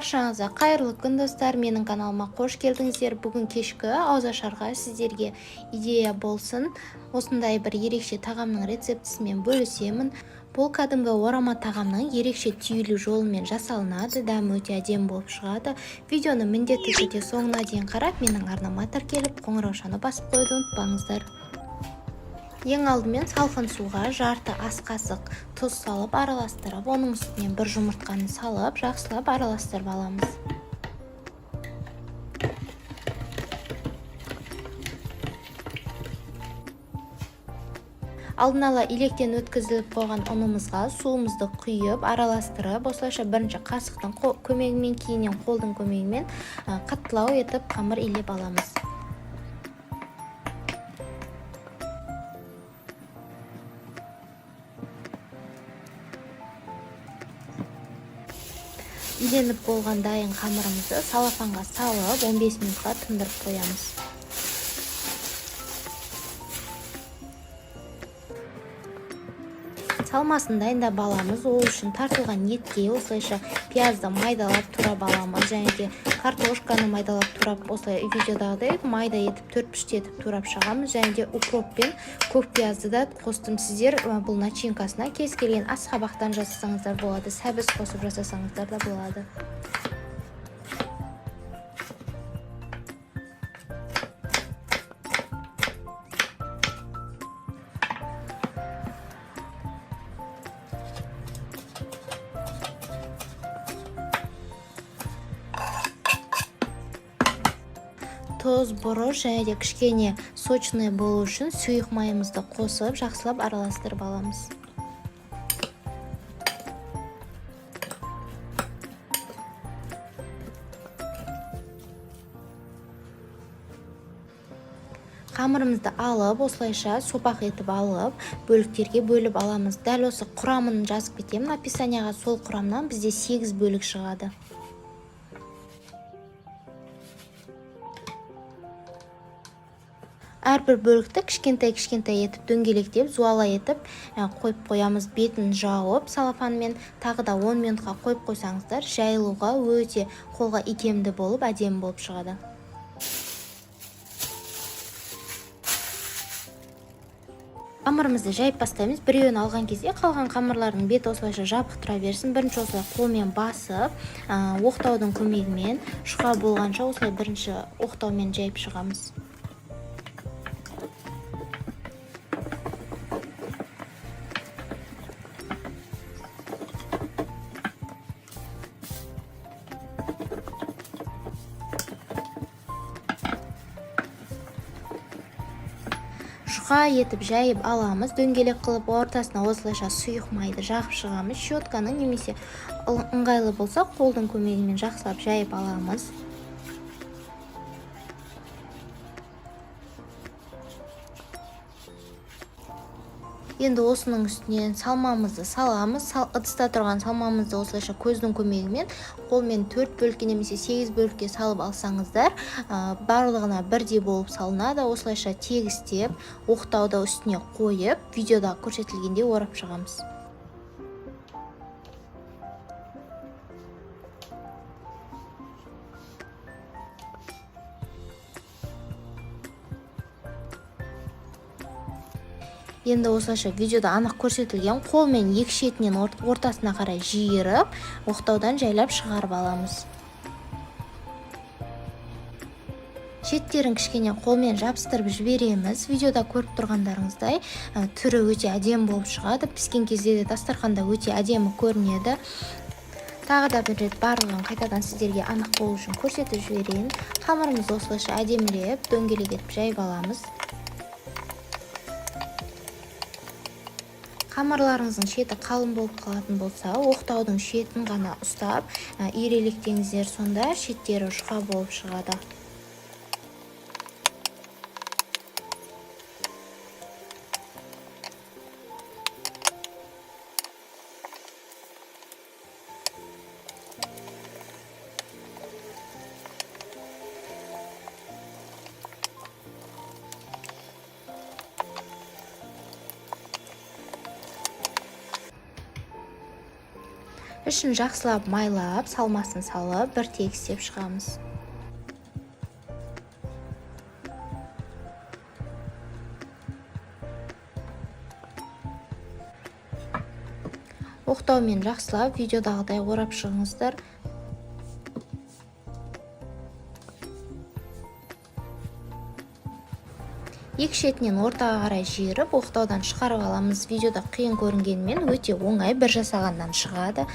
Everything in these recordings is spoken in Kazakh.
Баршаңызға қайырлы күн достар, менің каналыма қош келдіңіздер. Бүгін кешкі ауызашарға сіздерге идея болсын, осындай бір ерекше тағамның рецептісімен бөлісемін. Бұл кәдімгі орама тағамның ерекше түйілу жолымен жасалынады, дәмі өте әдемі болып шығады. Видеоны міндетті түрде соңына дейін қарап, менің арнама тіркеліп, қоңыраушаны басып қоюды ұмытпаңыздар. Ең алдымен салқын суға жарты ас қасық тұз салып араластырып, оның үстіне бір жұмыртқаны салып, жақсылап араластырып аламыз. Алдын ала илектен өткізіліп қойған ұнымызға суымызды құйып, араластырып, осылайша бірінші қасықтың көмегімен, кейіннен қолдың көмегімен қаттылау етіп қамыр илеп аламыз. Иленіп болған дайын қамырымызды салафанға салып 15 минутқа тындырып қоямыз. Салмасын дайындап аламыз. Ол үшін тартылған етке осылайша пиязды майдалап турап аламыз. Және де картошканы майдалап турап, осылай видеодағыдай майда етіп төртпіштетіп турап шығамыз. Және де укроп пен көк пиязды да қостым. Сіздер бұл начинкасына кез келген асқабақтан жасасаңыздар болады, сәбіз қосып жасасаңыздар да болады. Тұз, бұрыш және де кішкене сочный болу үшін сұйық майымызды қосып, жақсылап араластырып аламыз. Қамырымызды алып, осылайша сопақ етіп алып, бөліктерге бөліп аламыз. Дәл осы құрамын жазып кетемін описанияға. Сол құрамнан бізде 8 бөлік шығады. Әрбір бөлікті кішкентай етіп дөңгелектеп, зуала етіп қойып қоямыз. Бетін жауып, салафанмен тағы да 10 минутқа қойып қойсаңыздар, жайылуға өте қолға икемді болып, әдемі болып шығады. Қамырымызды жайып бастаймыз. Біреуін алған кезде қалған қамырлардың беті осылайша жабық тұра берсін. Бірінші осылай қолмен басып, оқтаудың көмегімен жұқа болғанша осылай бірінші оқтаумен жайып шығамыз. Жұқа етіп жайып аламыз. Дөңгелек қылып ортасына осылайша сұйық майды жағып шығамыз. Щетканың немесе ыңғайлы болса қолдың көмегімен жақсылап жайып аламыз. Енді осының үстінен салмамызды саламыз. Ыдыста тұрған салмамызды осылайша көздің көмегімен қолмен 4 бөлікке немесе 8 бөлікке салып алсаңыздар, барлығына бірдей болып салынады. Осылайша тегістеп, оқтауды үстіне қойып, видеода көрсетілгендей орап шығамыз. Енді осылайша видеода анық көрсетілген қолмен екі шетінен ортасына қарай жиырып, оқтаудан жайлап шығарып аламыз. Шеттерін кішкене қолмен жабыстырып жібереміз. Видеода көріп тұрғандарыңыздай түрі өте әдемі болып шығады. Піскен кезде де дастарханда өте әдемі көрінеді. Тағы да бір рет барлығын қайтадан сіздерге анық болу үшін көрсетіп жіберейін. Қамырымызды осылайша әдемілеп, дөңгелек етіп жайып аламыз. Қамырларыңыздың шеті қалың болып қалатын болса, оқтаудың шетін ғана ұстап, ирелектеңіздер, сонда шеттері жұқа болып шығады. Ішін жақсылап майлап, салмасын салып, бір тегістеп шығамыз. Оқтаумен жақсылап видеодағыдай орап шығыңыздар. Екі шетінен ортаға қарай жиырып, оқтаудан шығарып аламыз. Видеода қиын көрінгенмен өте оңай, бір жасағаннан шығады.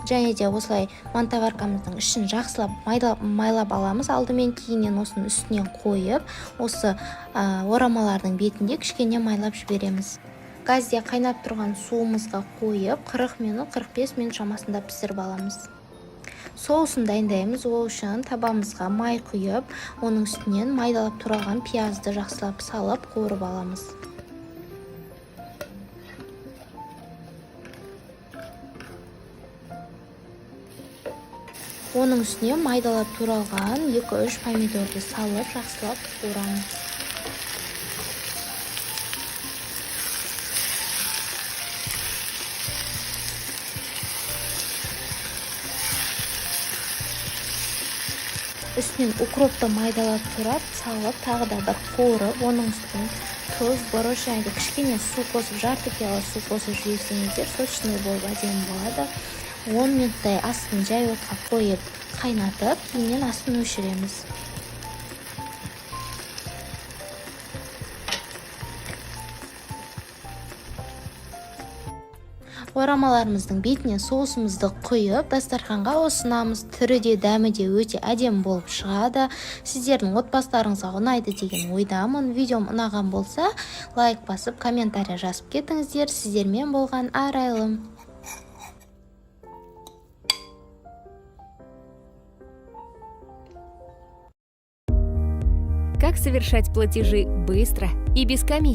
Және де осылай мантаваркамыздың ішін жақсылап майлап аламыз. Алдымен кейіннен осының үстінен қойып, осы орамалардың бетінде кішкене майлап жібереміз. Газде қайнап тұрған суымызға қойып, 40 минут, 45 минут шамасында пісіріп аламыз. Соусын дайындаймыз. Ол үшін табамызға май құйып, оның үстінен майдалап туралған пиязды жақсылап салып, қуырып аламыз. Оның үстіне майдалап туралған 2-3 помидорды салып, жақсылап қуырамыз. Үстінен укропты майдалап турап, салып, тағы да бір қуырып, оның үстінен тұз, бұрыш және де кішкене су қосып, жарты пиала су қосып жіберсеңіздер, сочный болып әдемі болады. 10 минуттай астын жай отқа қойып, қайнатып, кейіннен астын өшіреміз. Орамаларымыздың бетіне соусымызды құйып, дастарханға ұсынамыз. Түрі де, дәмі де өте әдемі болып шығады. Сіздердің отбасыларыңызға ұнайды деген ойдамын. Видеом ұнаған болса, лайк басып, комментария жазып кетіңіздер. Сіздермен болған Арайлым. Как совершать платежи быстро и без комиссий?